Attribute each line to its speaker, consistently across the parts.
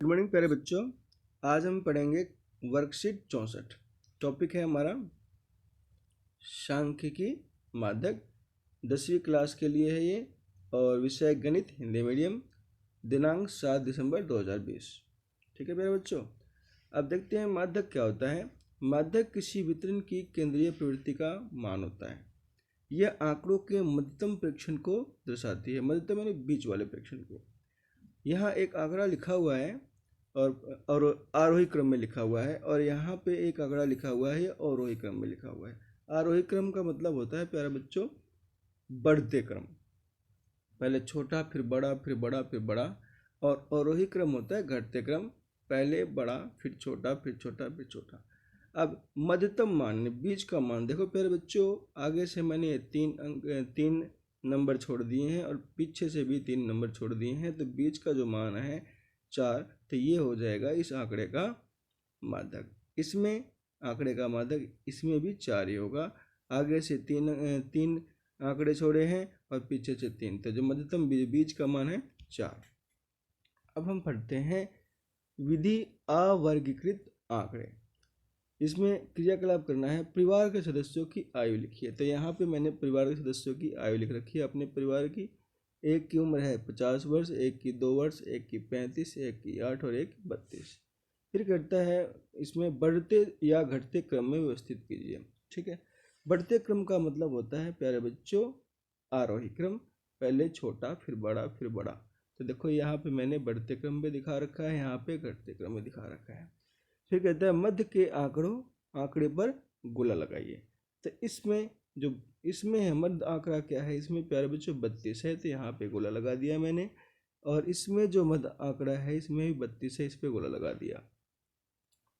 Speaker 1: Good morning प्यारे बच्चों। आज हम पढ़ेंगे वर्कशीट 64। टॉपिक है हमारा सांख्यिकी माध्यक। 10वीं क्लास के लिए है ये और विषय गणित हिंदी मीडियम। दिनांक 7 दिसंबर 2020। ठीक है प्यारे बच्चों, अब देखते हैं माध्यक क्या होता है। माध्यक किसी वितरण की केंद्रीय प्रवृत्ति का मान होता है। यह आंकड़ों के मध्यतम प्रेक्षण को दर्शाती है। मध्यतम यानी बीच वाले प्रेक्षण को। यहाँ एक आंकड़ा लिखा हुआ है और आरोही क्रम में लिखा हुआ है, और यहाँ पे एक आंकड़ा लिखा हुआ है अवरोही क्रम में लिखा हुआ है। आरोही क्रम का मतलब होता है प्यारे बच्चों बढ़ते क्रम, पहले छोटा फिर बड़ा फिर बड़ा फिर बड़ा। और अवरोही क्रम होता है घटते क्रम, पहले बड़ा फिर छोटा फिर छोटा फिर छोटा। अब मध्यतम मान बीच का मान देखो प्यारे बच्चों, आगे से मैंने तीन नंबर छोड़ दिए हैं और पीछे से भी 3 नंबर छोड़ दिए हैं, तो बीच का जो मान है 4, तो ये हो जाएगा इस आंकड़े का माध्यक। इसमें आंकड़े का माध्यक इसमें भी 4 ही होगा। आगे से तीन आंकड़े छोड़े हैं और पीछे से 3, तो जो मध्यतम बीच का मान है 4। अब हम पढ़ते हैं विधि अवर्गीकृत आंकड़े। इसमें क्रियाकलाप करना है। परिवार के सदस्यों की आयु लिखिए। तो यहाँ पे मैंने परिवार के सदस्यों की आयु लिख रखी है अपने परिवार की। एक की उम्र है 50 वर्ष, एक की 2 वर्ष, एक की 35, एक की 8 और एक 32। फिर कहता है इसमें बढ़ते या घटते क्रम में व्यवस्थित कीजिए। ठीक है, बढ़ते क्रम का मतलब होता है प्यारे बच्चों आरोही क्रम, पहले छोटा फिर बड़ा फिर बड़ा। तो देखो यहाँ पे मैंने बढ़ते क्रम में दिखा रखा है, यहाँ पे घटते क्रम में दिखा रखा है। फिर कहता है मध्य के आंकड़े पर गोला लगाइए। तो इसमें है मध्य आंकड़ा क्या है, इसमें प्यारे बच्चों 32 है, तो यहाँ पे गोला लगा दिया मैंने। और इसमें जो मध्य आंकड़ा है इसमें भी 32 है, इस पे गोला लगा दिया।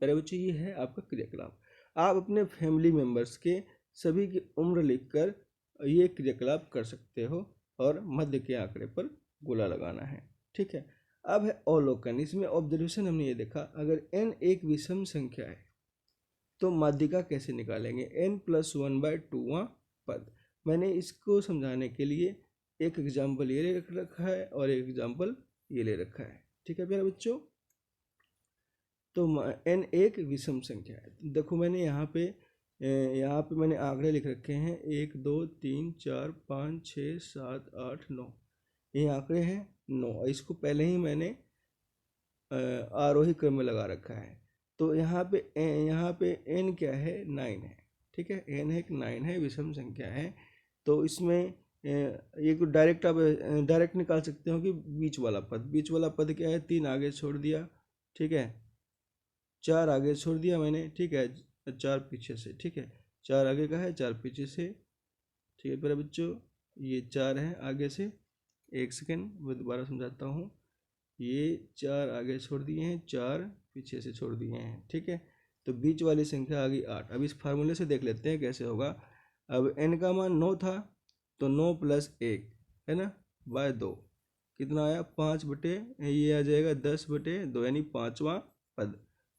Speaker 1: प्यारे बच्चों ये है आपका क्रियाकलाप। आप अपने फैमिली मेंबर्स के सभी की उम्र लिखकर ये क्रियाकलाप कर सकते हो और मध्य के आंकड़े पर गोला लगाना है। ठीक है, अब है अवलोकन। इसमें ऑब्जर्वेशन हमने ये देखा, अगर n एक विषम संख्या है तो माध्यिका कैसे निकालेंगे। n+1/2वां पद। मैंने इसको समझाने के लिए एक एग्जाम्पल ये ले रखा है और एक एग्जाम्पल ये ले रखा है। ठीक है प्यारे बच्चों, तो n एक विषम संख्या है। देखो मैंने यहाँ पे मैंने आंकड़े लिख रखे हैं 1 2 3 4 5 6 7 8 9। ये आंकड़े हैं 9। इसको पहले ही मैंने आरोही क्रम में लगा रखा है। तो यहाँ पे n क्या है 9 है। ठीक है, n एक 9 है, विषम संख्या है। तो इसमें ये को डायरेक्ट आप डायरेक्ट निकाल सकते हो कि बीच वाला पद क्या है 3 आगे छोड़ दिया। ठीक है, 4 आगे छोड़ दिया मैंने। ठीक है, 4 पीछे से। ठीक है, 4 आगे का है 4 पीछे से। ठीक है मेरे बच्चों, ये 4 है आगे से। एक सेकेंड मैं दोबारा समझाता हूँ। ये 4 आगे छोड़ दिए हैं, 4 पीछे से छोड़ दिए हैं। ठीक है, तो बीच वाली संख्या आ गई 8। अब इस फार्मूले से देख लेते हैं कैसे होगा। अब n का मान 9 था, तो 9 + 1 है ना बाय 2 कितना आया 5/, ये आ जाएगा 10/2 यानी पाँचवा पद।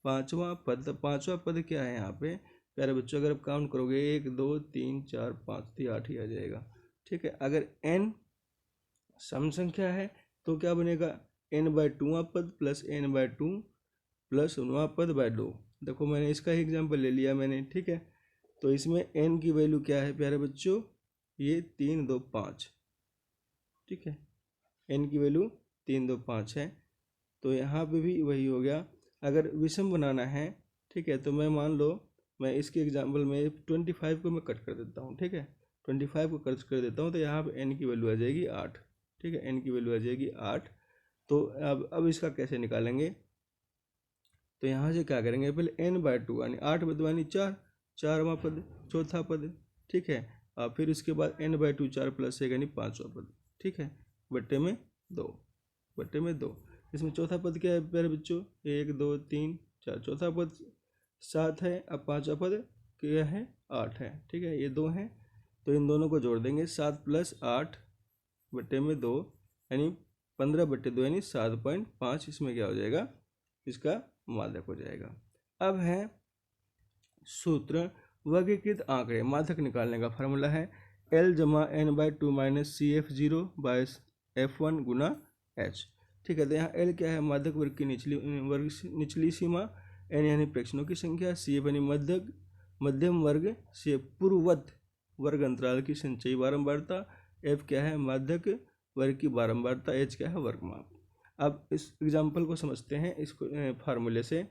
Speaker 1: पाँचवा पद क्या है यहाँ पे प्यारे बच्चों, अगर आप काउंट करोगे 1 2 3 4 5 तो 8 ही आ जाएगा। ठीक है, अगर n सम संख्या है तो क्या बनेगा n/2वां पद प्लस n/2 प्लस 9वां पद बाय 2। देखो मैंने इसका ही एग्जाम्पल ले लिया मैंने। ठीक है, तो इसमें n की वैल्यू क्या है प्यारे बच्चों, ये 3 2 5। ठीक है, n की वैल्यू 3 2 5 है। तो यहाँ पे भी वही हो गया। अगर विषम बनाना है, ठीक है, तो मैं मान लो मैं इसके एग्जाम्पल में 25 को मैं कट कर देता हूँ। ठीक है, 25 को कट कर देता हूँ, तो यहाँ पे n की वैल्यू आ जाएगी 8। ठीक है, n की वैल्यू आ जाएगी 8। तो अब इसका कैसे निकालेंगे, तो यहाँ से क्या करेंगे, पहले n/2 यानी 8/2 यानी 4, 4वां पद, चौथा पद। ठीक है, और फिर उसके बाद n/2 4 + 1 यानी 5वां पद। ठीक है, बट्टे में 2। इसमें चौथा पद क्या है प्यारे बच्चों, 1 2 3 4, चौथा पद 7 है। अब पाँचवा पद क्या है 8 है। ठीक है, ये 2 है, तो इन दोनों को जोड़ देंगे। 7 + 8 बट्टे में 2 यानी 15/2 यानी 7.5। इसमें क्या हो जाएगा, इसका माध्यक हो जाएगा। अब है सूत्र वर्गीकृत आंकड़े। माध्यक निकालने का फार्मूला है L = n/2 - CF0/F1 × H। ठीक है। तो यहाँ एल क्या है, माध्यक वर्ग की निचली सीमा, एन यानी प्रेक्षणों की संख्या, सी एफ यानी मध्यम वर्ग से पूर्ववत वर्ग अंतराल की संचयी बारंबारता, एफ क्या है, माध्यक वर्ग की बारंबारता, एच क्या है, वर्गमाप। अब इस एग्जाम्पल को समझते हैं इसको फार्मूले से।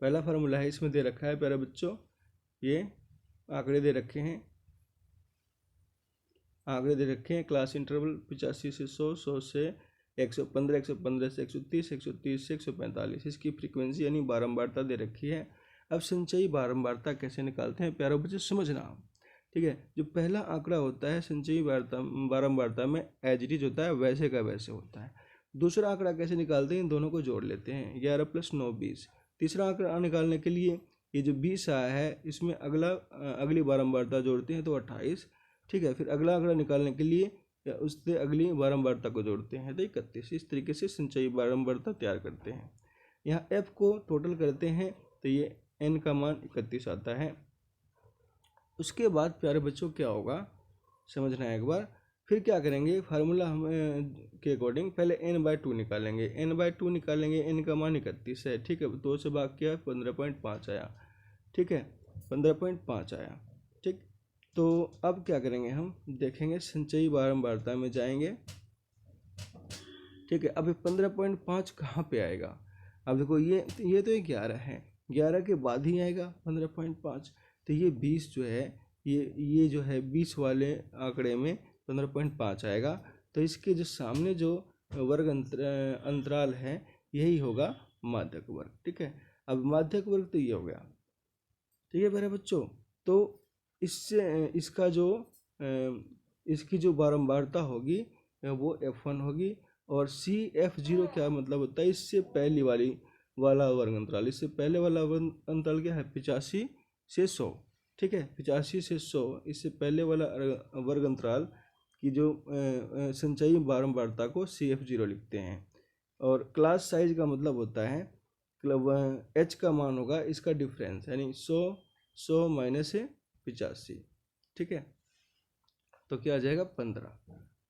Speaker 1: पहला फार्मूला है, इसमें दे रखा है प्यारे बच्चों, ये आंकड़े दे रखे हैं, क्लास इंटरवल 85 से 100, 100 से 115, 115 से 130, 130 से 145, इसकी फ्रीक्वेंसी यानी बारंबारता दे रखी है। अब संचयी बारंबारता कैसे निकालते हैं प्यारे बच्चों, समझना। ठीक है, जो पहला आंकड़ा होता है संचयी बारंबारता में एज इट इज होता है, वैसे का वैसे होता है। दूसरा आंकड़ा कैसे निकालते हैं, इन दोनों को जोड़ लेते हैं, 11 + 9 20। तीसरा आंकड़ा निकालने के लिए ये जो 20 आया है इसमें अगली बारंबारता जोड़ते हैं तो 28। ठीक है, फिर अगला आंकड़ा निकालने के लिए उससे अगली बारंबारता को जोड़ते हैं तो 31। इस तरीके से संचयी बारंबारता तैयार करते हैं। यहाँ एफ को टोटल करते हैं तो ये एन का मान 31 आता है। उसके बाद प्यारे बच्चों क्या होगा, समझना है एक बार। फिर क्या करेंगे, फार्मूला हम के अकॉर्डिंग पहले n/2 निकालेंगे, n/2 निकालेंगे, n का मान 31 है। ठीक है, 2 से भाग किया 15.5 आया। ठीक है, 15.5 आया। ठीक, तो अब क्या करेंगे, हम देखेंगे संचयी बारंबारता में जाएंगे। ठीक है, अब 15.5 कहाँ पे आएगा, अब देखो ये तो 11 है, 11 के बाद ही आएगा 15.5। तो ये 20 जो है, ये जो है 20 वाले आंकड़े में 15.5 आएगा। तो इसके जो सामने जो वर्ग अंतराल है यही होगा माध्यक वर्ग। ठीक है, अब माध्यक वर्ग तो ये हो गया। ठीक है मेरे बच्चों, तो इससे इसकी जो बारंबारता होगी वो F1 होगी। और CF0 क्या मतलब होता है, इससे पहली वाला वर्ग अंतराल, इससे पहले वाला वर्ग अंतराल क्या है, 85 से 100। ठीक है, 85 से 100 इससे पहले वाला वर्ग अंतराल की जो संचयी बारंबारता को CF0 लिखते हैं। और क्लास साइज का मतलब होता है H का मान होगा इसका डिफरेंस, यानी 100 माइनस 85। ठीक है, तो क्या आ जाएगा 15।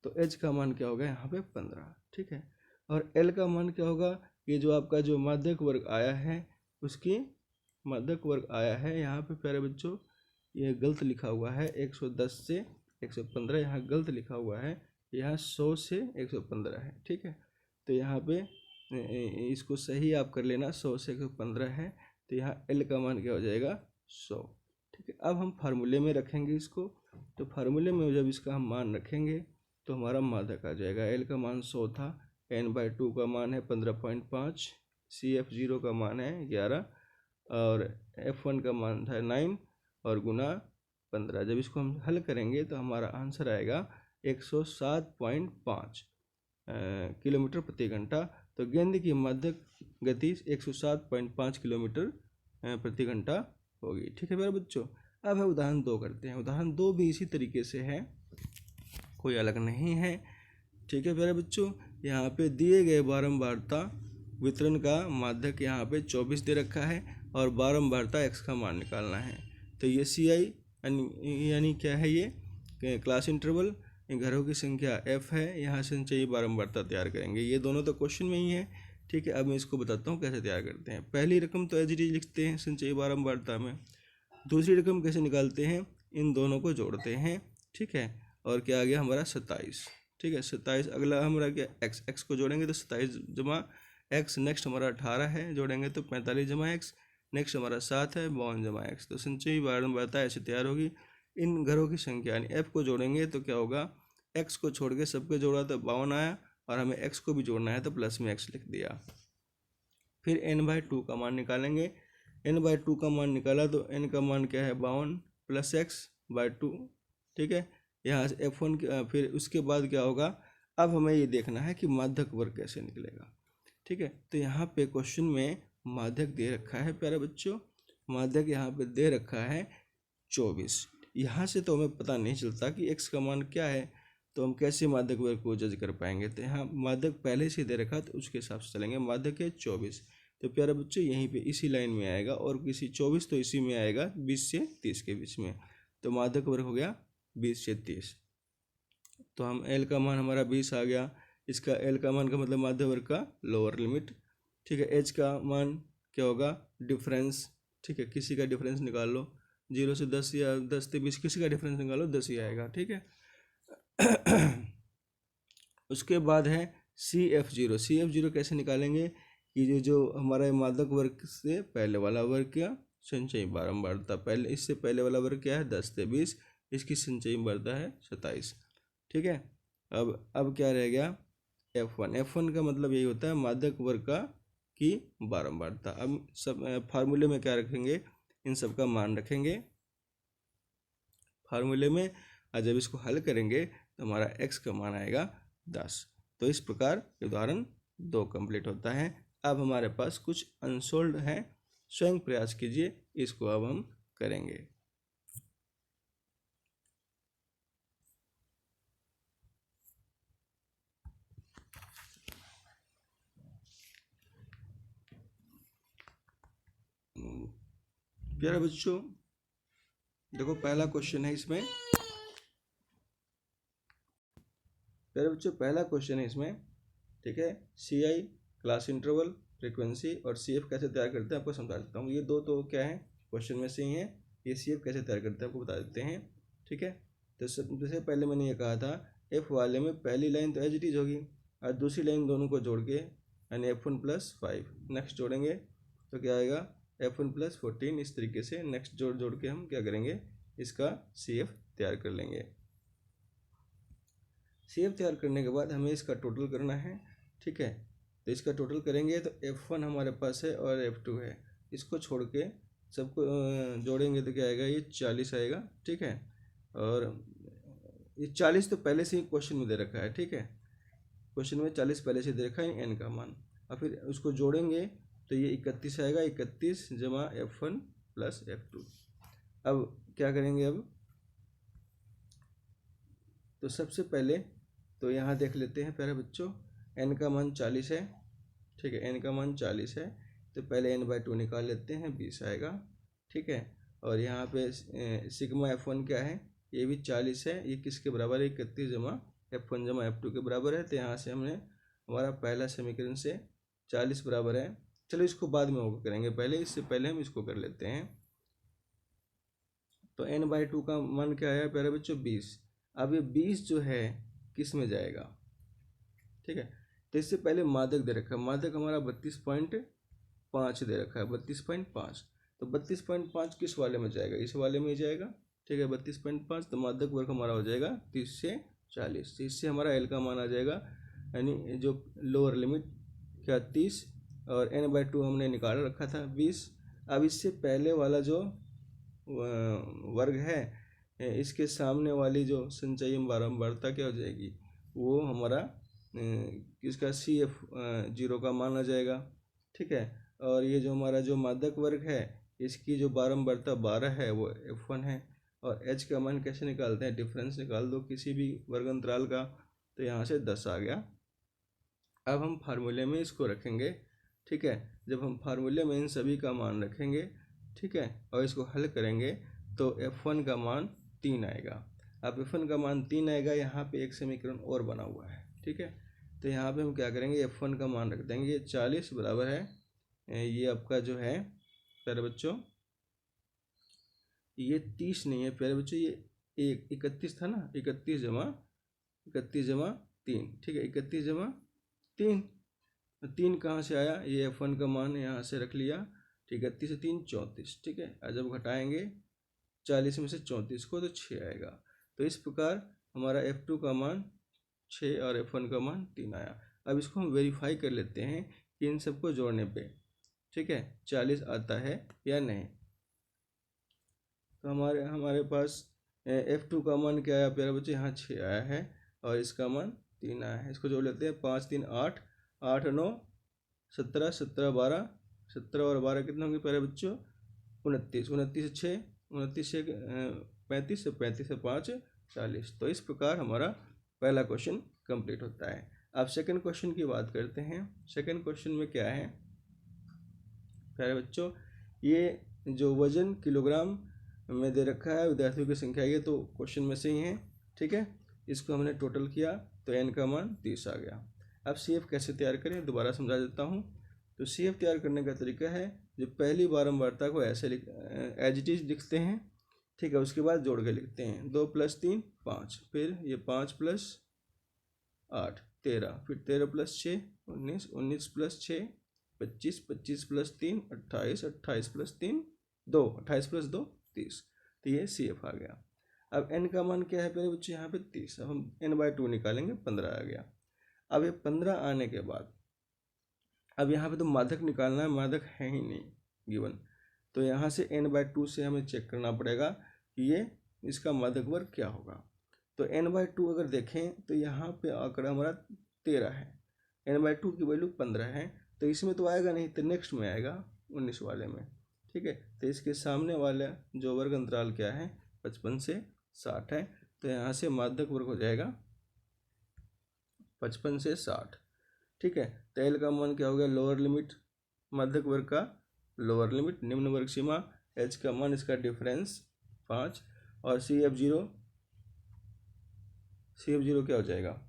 Speaker 1: तो H का मान क्या होगा यहाँ पे 15। ठीक है, और L का मान क्या होगा, ये जो आपका जो माध्यक वर्ग आया है उसकी माध्यक वर्ग आया है, यहाँ पे प्यारे बच्चों ये गलत लिखा हुआ है, 110 से 115 यहाँ गलत लिखा हुआ है, यहाँ 100 से 115 है। ठीक है, तो यहाँ पे इसको सही आप कर लेना, 100 से 115 है, तो यहाँ L का मान क्या हो जाएगा 100। ठीक है, अब हम फार्मूले में रखेंगे इसको, तो फार्मूले में जब इसका हम मान रखेंगे तो हमारा माध्यक आ जाएगा। L का मान 100 था, n/2 का मान है 15.5, CF0 का मान है 11 और F1 का मान था 9 और गुना 15। जब इसको हम हल करेंगे तो हमारा आंसर आएगा 107.5 किलोमीटर प्रति घंटा। तो गेंद की माध्यक गति 107.5 किलोमीटर प्रति घंटा होगी। ठीक है मेरे बच्चों, अब है उदाहरण 2 करते हैं। उदाहरण 2 भी इसी तरीके से है, कोई अलग नहीं है। ठीक है मेरे बच्चों, यहाँ पे दिए गए बारंबारता वितरण का माध्यक यहाँ पे 24 दे रखा है और बारंबारता x का मान निकालना है। तो ये CI यानी क्या है, ये क्लास इंटरवल, घरों की संख्या F है, यहाँ संचयी बारंबारता तैयार करेंगे। ये दोनों तो क्वेश्चन में ही है। ठीक है, अब मैं इसको बताता हूँ कैसे तैयार करते हैं। पहली रकम तो एज इट इज लिखते हैं संचयी बारंबारता में। दूसरी रकम कैसे निकालते हैं, इन दोनों को जोड़ते हैं। ठीक है, और क्या आ गया हमारा 27। ठीक है, 27 अगला हमारा क्या, x को जोड़ेंगे तो 27 जमा x, नेक्स्ट हमारा 18 है, जोड़ेंगे तो 45 जमा x, नेक्स्ट हमारा 7 है, 52 जमा x। तो संचयी बारंबारता ऐसे तैयार होगी। इन घरों की संख्या यानी f को जोड़ेंगे तो क्या होगा, x को छोड़ के सबके जोड़ा तो 52 आया और हमें x को भी जोड़ना है तो प्लस में x लिख दिया। फिर n/2 का मान निकालेंगे। n/2 का मान निकाला तो n का मान क्या है 52 + x/2। ठीक है, यहाँ से F1 फिर उसके बाद क्या होगा, अब हमें ये देखना है कि माध्यक वर्ग कैसे निकलेगा। ठीक है, तो यहाँ पे क्वेश्चन में माध्यक दे रखा है प्यारे बच्चों, माध्यक यहाँ पे दे रखा है 24। यहाँ से तो हमें पता नहीं चलता कि x का मान क्या है, तो हम कैसे माध्यक वर्ग को जज कर पाएंगे। तो यहाँ माध्यक पहले से दे रखा तो उसके हिसाब से चलेंगे। माध्यक है 24, तो प्यारे बच्चों यहीं पे इसी लाइन में आएगा, और किसी 24 तो इसी में आएगा 20 से 30 के बीच में, तो माध्यक वर्ग हो गया 20 से 30। तो हम L का मान हमारा 20 आ गया, इसका एल का मान का मतलब माध्य वर्ग का लोअर लिमिट, ठीक है। एच का मान क्या होगा, डिफरेंस, ठीक है, किसी का डिफरेंस निकाल लो, 0 से 10 या 10 से 20 किसी का डिफरेंस निकालो, 10 ही आएगा, ठीक है। उसके बाद है CF0 कैसे निकालेंगे कि जो हमारा मादक वर्ग से पहले वाला वर्ग क्या, संचयी बारंबारता, पहले इससे पहले वाला वर्ग क्या है 10 से 20, इसकी संचयी बारंबारता है 27, ठीक है। अब क्या रह गया F1 का मतलब यही होता है मादक वर्ग का की बारंबारता। अब सब फार्मूले में क्या रखेंगे, इन सब का मान रखेंगे फार्मूले में, और जब इसको हल करेंगे तो हमारा x का मान आएगा 10। तो इस प्रकार उदाहरण 2 कंप्लीट होता है। अब हमारे पास कुछ अनसोल्ड है, स्वयं प्रयास कीजिए, इसको अब हम करेंगे। प्यारे बच्चों देखो पहला क्वेश्चन है इसमें, प्यारे बच्चों पहला क्वेश्चन है इसमें, ठीक है। CI क्लास इंटरवल, फ्रीक्वेंसी और CF कैसे तैयार करते हैं आपको समझा देता हूँ। ये दो तो क्या है क्वेश्चन में से ही है, ये CF कैसे तैयार करते हैं आपको बता देते हैं, ठीक है। तो सबसे पहले मैंने ये कहा था F वाले में पहली लाइन तो एज इट इज होगी और दूसरी लाइन दोनों को जोड़ के यानी F1 + 5, नेक्स्ट जोड़ेंगे तो क्या आएगा F1 + 14, इस तरीके से नेक्स्ट जोड़ के हम क्या करेंगे, इसका CF तैयार कर लेंगे। CF तैयार करने के बाद हमें इसका टोटल करना है, ठीक है। तो इसका टोटल करेंगे तो F1 हमारे पास है और F2 है, इसको छोड़ के सबको जोड़ेंगे तो क्या आएगा, ये 40 आएगा, ठीक है। और ये 40 तो पहले से ही क्वेश्चन में दे रखा है, ठीक है, क्वेश्चन में 40 पहले से दे रखा है n का मान, और फिर उसको जोड़ेंगे तो ये 31 आएगा, 31 जमा F1 + F2। अब क्या करेंगे, अब तो सबसे पहले तो यहाँ देख लेते हैं प्यारे बच्चों, n का मान 40 है, ठीक है, n का मान 40 है, तो पहले n/2 निकाल लेते हैं, 20 आएगा, ठीक है। और यहाँ पे सिग्मा F1 क्या है, ये भी 40 है, ये किसके बराबर है, 31 जमा F1 जमा F2 के बराबर है। तो यहाँ से हमने हमारा पहला समीकरण से 40 बराबर है, चलो इसको बाद में होगा करेंगे, पहले इससे पहले हम इसको कर लेते हैं। तो n/2 का मान क्या है प्यारे बच्चों, 20। अब ये 20 जो है किस में जाएगा, ठीक है। तो इससे पहले मादक दे रखा है, मादक हमारा 32.5 दे रखा है, 32.5, तो 32.5 किस वाले में जाएगा, इस वाले में जाएगा, ठीक है, 32.5। तो मादक वर्ग हमारा हो जाएगा 30 से 40, तो इससे हमारा एल का मान आ जाएगा, यानी जो लोअर लिमिट क्या 30, और n/2 हमने निकाल रखा था 20। अब इससे पहले वाला जो वर्ग है, इसके सामने वाली जो संचयी बारंबारता क्या हो जाएगी, वो हमारा इसका CF0 का मान आ जाएगा, ठीक है। और ये जो हमारा जो मादक वर्ग है, इसकी जो बारंबारता 12 है वो F1 है, और H का मान कैसे निकालते हैं, डिफरेंस निकाल दो किसी भी वर्ग अंतराल का, तो यहाँ से 10 आ गया। अब हम फार्मूले में इसको रखेंगे, ठीक है। जब हम फार्मूले में इन सभी का मान रखेंगे, ठीक है, और इसको हल करेंगे तो F1 का मान 3 आएगा। अब F1 का मान 3 आएगा, यहाँ पे एक समीकरण और बना हुआ है, ठीक है। तो यहाँ पे हम क्या करेंगे, F1 का मान रख देंगे 40 बराबर है, ये आपका जो है प्यारे बच्चों, ये 30 नहीं है प्यारे बच्चों, ये 31 था ना, 31 जमा 3, ठीक है, 31 जमा 3, 3 कहाँ से आया, ये F1 का मान यहाँ से रख लिया, ठीक है, 31 से 3 34, ठीक है। और जब घटाएंगे 40 में से 34 को तो 6 आएगा। तो इस प्रकार हमारा F2 का मान 6 और F1 का मान 3 आया। अब इसको हम वेरीफाई कर लेते हैं कि इन सबको जोड़ने पे, ठीक है, 40 आता है या नहीं। तो हमारे पास F2 का मान क्या आया प्यारे बच्चे, यहाँ 6 आया है, और इसका मान 3 आया है। इसको जोड़ लेते हैं, 5 3 8, 8 9 17, 17 12, 17 और 12 कितने होंगे प्यारे बच्चों, 29, 29 से 6, 29 से 35, 35 से 5 40। तो इस प्रकार हमारा पहला क्वेश्चन कंप्लीट होता है। अब सेकंड क्वेश्चन की बात करते हैं। सेकंड क्वेश्चन में क्या है प्यारे बच्चों, ये जो वजन किलोग्राम में दे रखा है, विद्यार्थियों की संख्या, ये तो क्वेश्चन में से ही है, ठीक है। इसको हमने टोटल किया तो n का मान 30 आ गया। अब CF कैसे तैयार करें दोबारा समझा देता हूँ। तो CF तैयार करने का तरीका है, जो पहली बारंबारता को ऐसे एज इट इज लिखते हैं, ठीक है, उसके बाद जोड़ के लिखते हैं 2 + 3 5, फिर ये 5 + 8 13, फिर 13 + 6 19, 19 + 6 25, 25 + 3 28, 28 + 3 2, 28 + 2 30। तो ये CF आ गया। अब n का मान क्या है मेरे बच्चे, यहाँ पे 30। अब हम n/2 निकालेंगे, 15 आ गया। अब ये 15 आने के बाद अब यहाँ पे तो माध्यक निकालना है, माध्यक है ही नहीं गिवन, तो यहाँ से n/2 से हमें चेक करना पड़ेगा कि ये इसका माध्यक वर्ग क्या होगा। तो n/2 अगर देखें तो यहाँ पे आंकड़ा हमारा 13 है, n/2 की वैल्यू 15 है, तो इसमें तो आएगा नहीं, तो नेक्स्ट में आएगा 19 वाले में, ठीक है। तो इसके सामने वाला जो वर्ग अंतराल क्या है, 55 से 60 है, तो यहाँ से माध्यक वर्ग हो जाएगा 55 से 60, ठीक है। तो एल का मान क्या हो गया, लोअर लिमिट माध्यक वर्ग का लोअर लिमिट, निम्न वर्ग सीमा, एच का मान इसका डिफरेंस 5, और CF0 क्या हो जाएगा,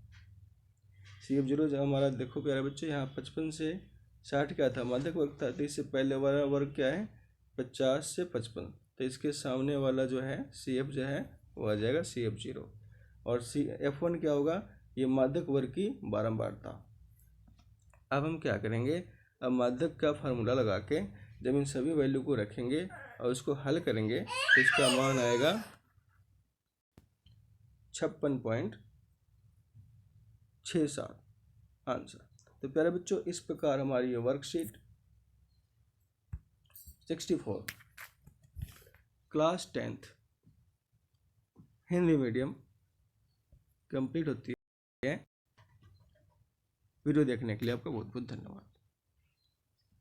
Speaker 1: CF0 जो हमारा देखो प्यारे बच्चे, यहाँ 55 से 60 क्या था, माध्यक वर्ग था, तो इससे पहले वाला वर्ग क्या है 50 से 55, तो इसके सामने वाला जो है CF जो है वो आ जाएगा CF0, और F1 क्या होगा, ये माध्यक वर्ग की बारंबारता। अब हम क्या करेंगे, अब माध्यक का फार्मूला लगा के जब इन सभी वैल्यू को रखेंगे और उसको हल करेंगे तो इसका मान आएगा 56.67 आंसर। तो प्यारे बच्चों, इस प्रकार हमारी ये worksheet 64 class 10th Hindi medium complete होती है। वीडियो देखने के लिए आपका बहुत बहुत धन्यवाद।